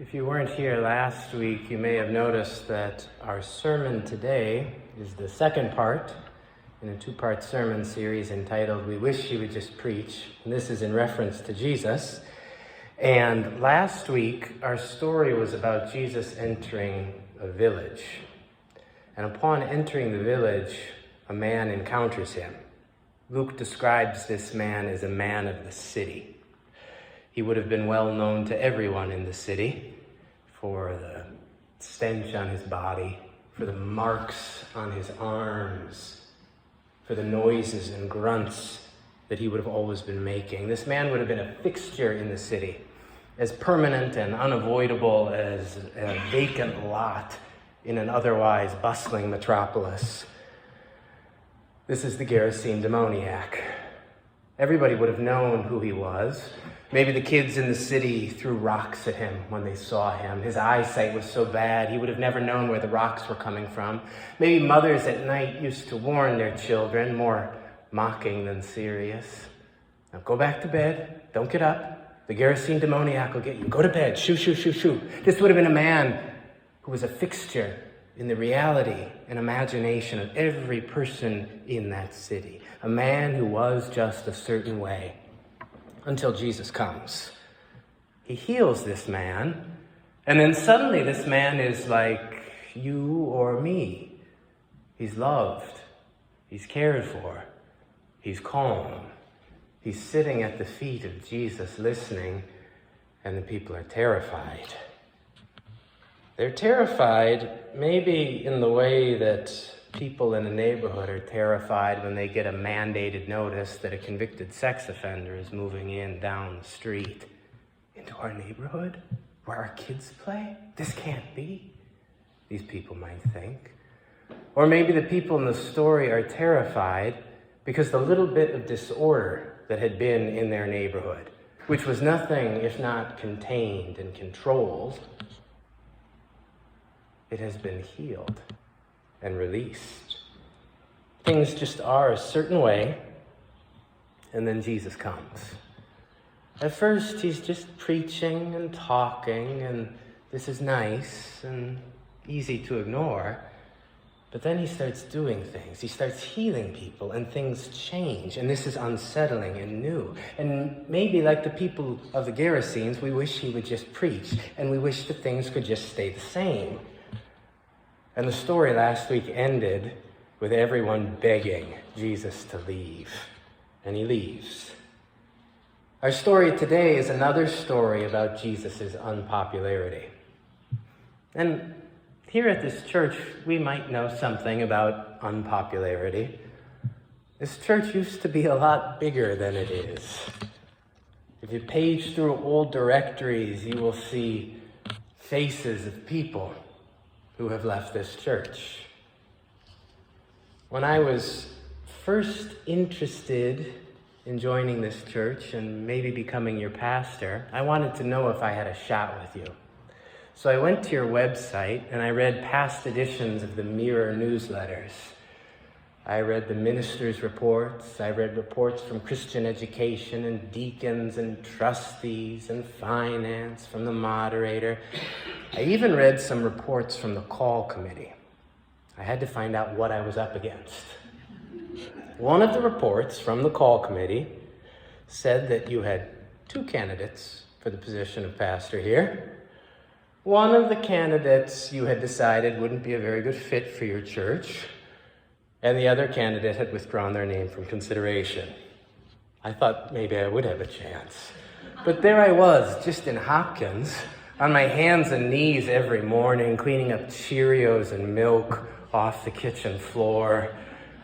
If you weren't here last week, you may have noticed that our sermon today is the second part in a two-part sermon series entitled, We Wish You Would Just Preach. And this is in reference to Jesus. And last week, our story was about Jesus entering a village. And upon entering the village, a man encounters him. Luke describes this man as a man of the city. He would have been well known to everyone in the city for the stench on his body, for the marks on his arms, for the noises and grunts that he would have always been making. This man would have been a fixture in the city, as permanent and unavoidable as a vacant lot in an otherwise bustling metropolis. This is the Gerasene demoniac. Everybody would have known who he was. Maybe the kids in the city threw rocks at him when they saw him. His eyesight was so bad, he would have never known where the rocks were coming from. Maybe mothers at night used to warn their children, more mocking than serious. Now go back to bed, don't get up. The Gerasene demoniac will get you. Go to bed, shoo, shoo, shoo, shoo. This would have been a man who was a fixture in the reality and imagination of every person in that city. A man who was just a certain way. Until Jesus comes. He heals this man, and then suddenly this man is like you or me. He's loved. He's cared for. He's calm. He's sitting at the feet of Jesus listening, and the people are terrified. They're terrified maybe in the way that people in a neighborhood are terrified when they get a mandated notice that a convicted sex offender is moving in down the street into our neighborhood where our kids play. This can't be, these people might think. Or maybe the people in the story are terrified because the little bit of disorder that had been in their neighborhood, which was nothing if not contained and controlled, it has been healed and released. Things just are a certain way, and then Jesus comes. At first, he's just preaching and talking, and this is nice and easy to ignore. But then he starts doing things. He starts healing people, and things change, and this is unsettling and new. And maybe like the people of the Gerasenes, we wish he would just preach, and we wish that things could just stay the same. And the story last week ended with everyone begging Jesus to leave. And he leaves. Our story today is another story about Jesus' unpopularity. And here at this church, we might know something about unpopularity. This church used to be a lot bigger than it is. If you page through old directories, you will see faces of people who have left this church. When I was first interested in joining this church and maybe becoming your pastor, I wanted to know if I had a shot with you. So I went to your website and I read past editions of the Mirror newsletters. I read the ministers' reports. I read reports from Christian education and deacons and trustees and finance from the moderator. I even read some reports from the call committee. I had to find out what I was up against. One of the reports from the call committee said that you had two candidates for the position of pastor here. One of the candidates you had decided wouldn't be a very good fit for your church, and the other candidate had withdrawn their name from consideration. I thought maybe I would have a chance. But there I was, just in Hopkins, on my hands and knees every morning, cleaning up Cheerios and milk off the kitchen floor,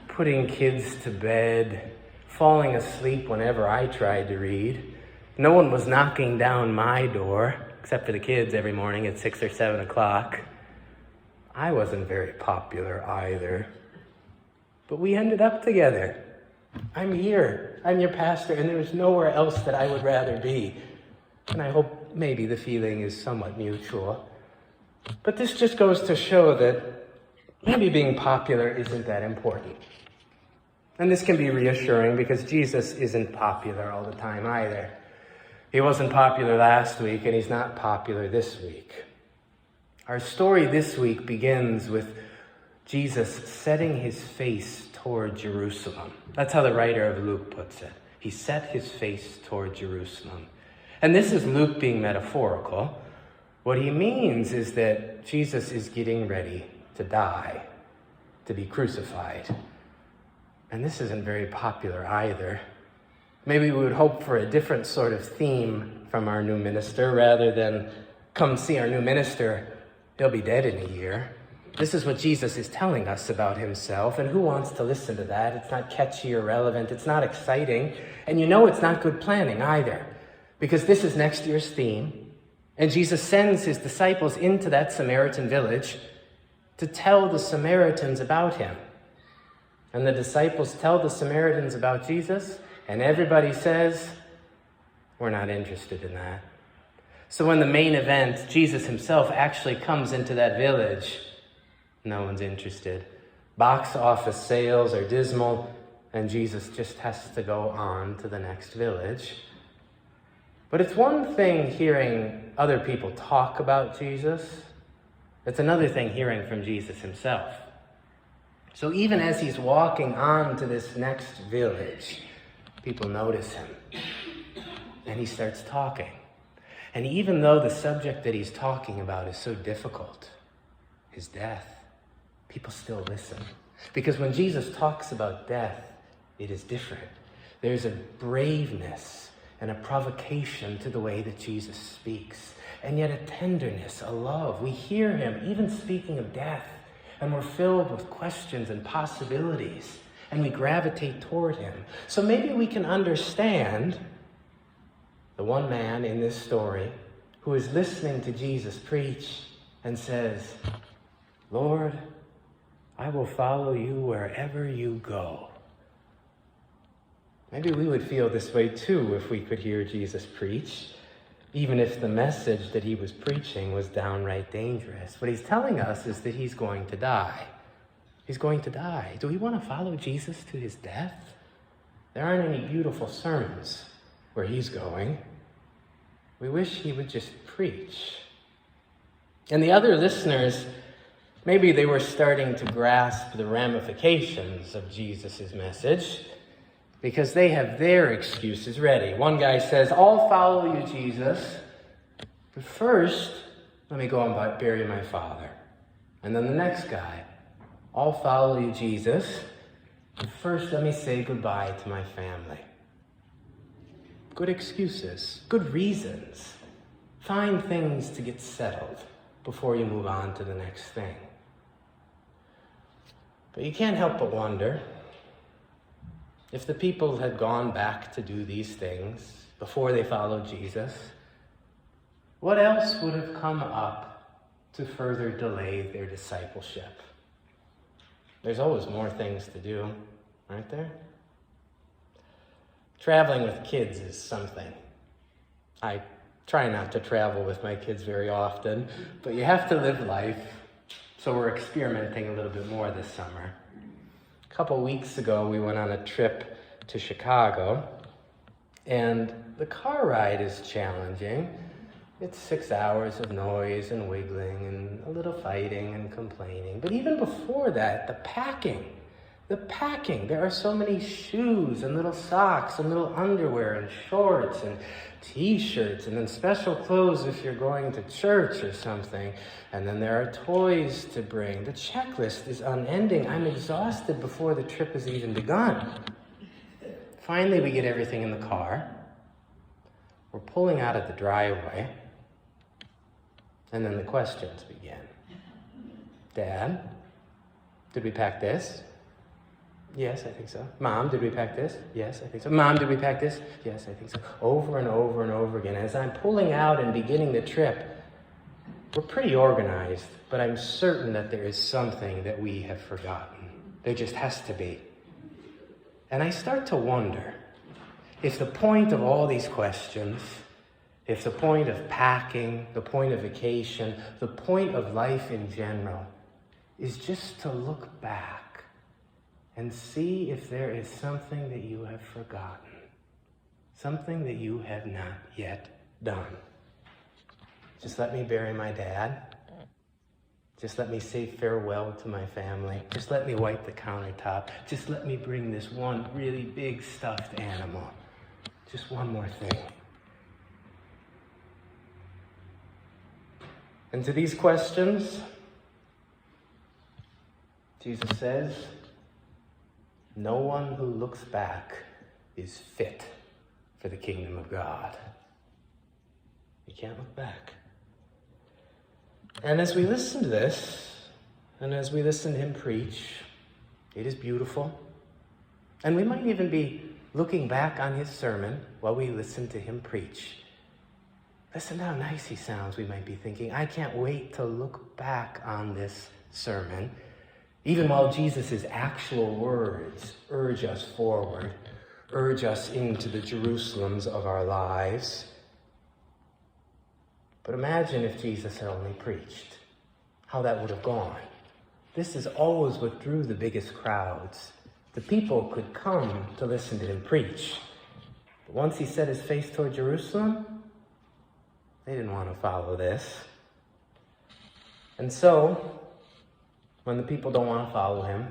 putting kids to bed, falling asleep whenever I tried to read. No one was knocking down my door, except for the kids every morning at 6 or 7 o'clock. I wasn't very popular either. But we ended up together. I'm here. I'm your pastor, and there's nowhere else that I would rather be. And I hope maybe the feeling is somewhat mutual. But this just goes to show that maybe being popular isn't that important. And this can be reassuring because Jesus isn't popular all the time either. He wasn't popular last week, and he's not popular this week. Our story this week begins with Jesus setting his face toward Jerusalem. That's how the writer of Luke puts it. He set his face toward Jerusalem. And this is Luke being metaphorical. What he means is that Jesus is getting ready to die, to be crucified. And this isn't very popular either. Maybe we would hope for a different sort of theme from our new minister rather than come see our new minister, he'll be dead in a year. This is what Jesus is telling us about himself, and who wants to listen to that? It's not catchy or relevant, it's not exciting, and you know it's not good planning either, because this is next year's theme, and Jesus sends his disciples into that Samaritan village to tell the Samaritans about him. And the disciples tell the Samaritans about Jesus, and everybody says, we're not interested in that. So when the main event, Jesus himself, actually comes into that village, no one's interested. Box office sales are dismal, and Jesus just has to go on to the next village. But it's one thing hearing other people talk about Jesus. It's another thing hearing from Jesus himself. So even as he's walking on to this next village, people notice him, and he starts talking. And even though the subject that he's talking about is so difficult, his death, people still listen. Because when Jesus talks about death, it is different. There's a braveness and a provocation to the way that Jesus speaks, and yet a tenderness, a love. We hear him even speaking of death, and we're filled with questions and possibilities, and we gravitate toward him. So maybe we can understand the one man in this story who is listening to Jesus preach and says, Lord, I will follow you wherever you go. Maybe we would feel this way too if we could hear Jesus preach, even if the message that he was preaching was downright dangerous. What he's telling us is that he's going to die. He's going to die. Do we want to follow Jesus to his death? There aren't any beautiful sermons where he's going. We wish he would just preach. And the other listeners, maybe they were starting to grasp the ramifications of Jesus' message because they have their excuses ready. One guy says, I'll follow you, Jesus, but first, let me go and bury my father. And then the next guy, I'll follow you, Jesus, but first let me say goodbye to my family. Good excuses, good reasons. Find things to get settled before you move on to the next thing. But you can't help but wonder, if the people had gone back to do these things before they followed Jesus, what else would have come up to further delay their discipleship? There's always more things to do, aren't there? Traveling with kids is something. I try not to travel with my kids very often, but you have to live life, so we're experimenting a little bit more this summer. A couple weeks ago, we went on a trip to Chicago, and the car ride is challenging. It's 6 hours of noise and wiggling and a little fighting and complaining. But even before that, the packing. There are so many shoes and little socks and little underwear and shorts and t-shirts and then special clothes if you're going to church or something. And then there are toys to bring. The checklist is unending. I'm exhausted before the trip has even begun. Finally, we get everything in the car. We're pulling out of the driveway. And then the questions begin. Dad, did we pack this? Yes, I think so. Mom, did we pack this? Yes, I think so. Mom, did we pack this? Yes, I think so. Over and over and over again. As I'm pulling out and beginning the trip, we're pretty organized, but I'm certain that there is something that we have forgotten. There just has to be. And I start to wonder if the point of all these questions, if the point of packing, the point of vacation, the point of life in general, is just to look back and see if there is something that you have forgotten. something that you have not yet done. Just let me bury my dad. Just let me say farewell to my family. Just let me wipe the countertop. Just let me bring this one really big stuffed animal. Just one more thing. And to these questions, Jesus says, no one who looks back is fit for the kingdom of God. You can't look back. And as we listen to this, and as we listen to him preach, it is beautiful. And we might even be looking back on his sermon while we listen to him preach. Listen to how nice he sounds, we might be thinking. I can't wait to look back on this sermon, even while Jesus' actual words urge us forward, urge us into the Jerusalems of our lives. But imagine if Jesus had only preached, how that would have gone. This is always what drew the biggest crowds. The people could come to listen to him preach. But once he set his face toward Jerusalem, they didn't want to follow this. And so, when the people don't want to follow him,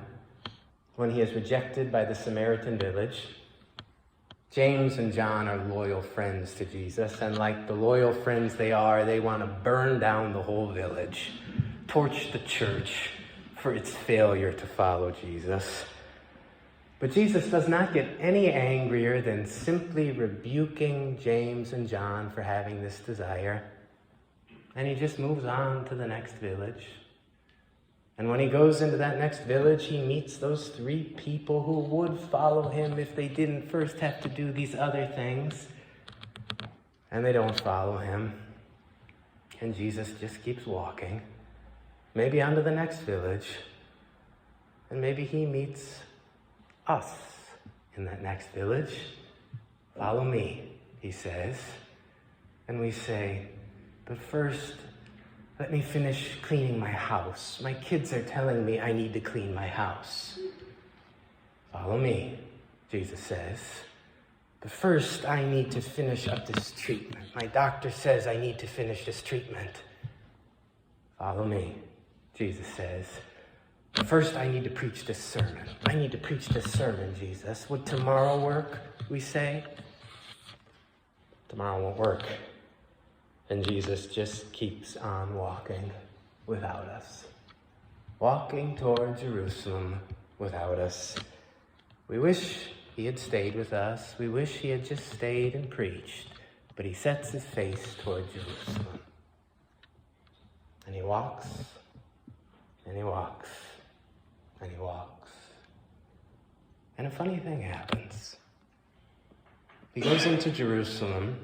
when he is rejected by the Samaritan village, James and John are loyal friends to Jesus, and like the loyal friends they are, they want to burn down the whole village, torch the church for its failure to follow Jesus. But Jesus does not get any angrier than simply rebuking James and John for having this desire. And he just moves on to the next village. And when he goes into that next village, he meets those 3 people who would follow him if they didn't first have to do these other things. And they don't follow him. And Jesus just keeps walking, maybe on to the next village. And maybe he meets us in that next village. Follow me, he says. And we say, but first, let me finish cleaning my house. My kids are telling me I need to clean my house. Follow me, Jesus says. But first, I need to finish up this treatment. My doctor says I need to finish this treatment. Follow me, Jesus says. But first, I need to preach this sermon. I need to preach this sermon, Jesus. Would tomorrow work, we say? Tomorrow won't work. And Jesus just keeps on walking without us. Walking toward Jerusalem without us. We wish he had stayed with us. We wish he had just stayed and preached. But he sets his face toward Jerusalem. And he walks, and he walks, and he walks. And a funny thing happens. He goes into Jerusalem,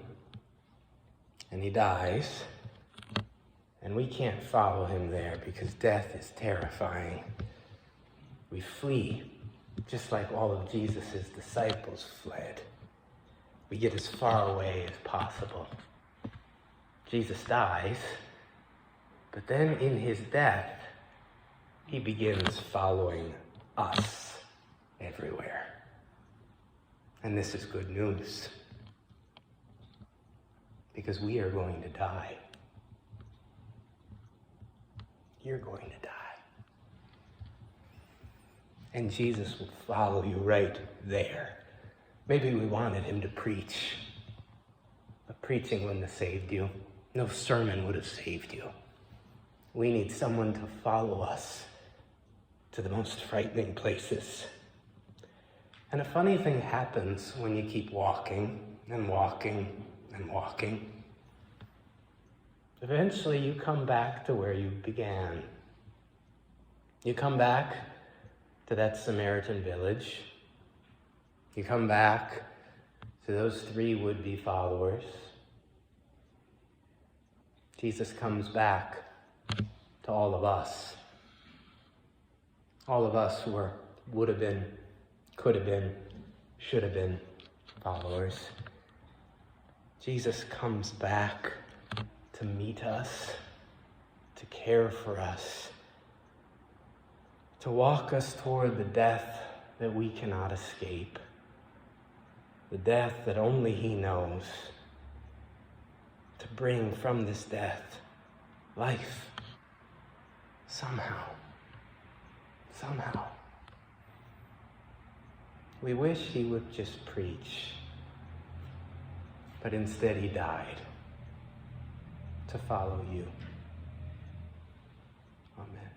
and he dies, and we can't follow him there because death is terrifying. We flee, just like all of Jesus' disciples fled. We get as far away as possible. Jesus dies, but then in his death, he begins following us everywhere. And this is good news. Because we are going to die. You're going to die. And Jesus will follow you right there. Maybe we wanted him to preach, but preaching wouldn't have saved you. No sermon would have saved you. We need someone to follow us to the most frightening places. And a funny thing happens when you keep walking and walking and walking. Eventually you come back to where you began. You come back to that Samaritan village. You come back to those 3 would-be followers. Jesus comes back to all of us. All of us who would have been, could have been, should have been followers. Jesus comes back to meet us, to care for us, to walk us toward the death that we cannot escape. the death that only he knows, to bring from this death life somehow. We wish he would just preach, but instead he died to follow you. Amen.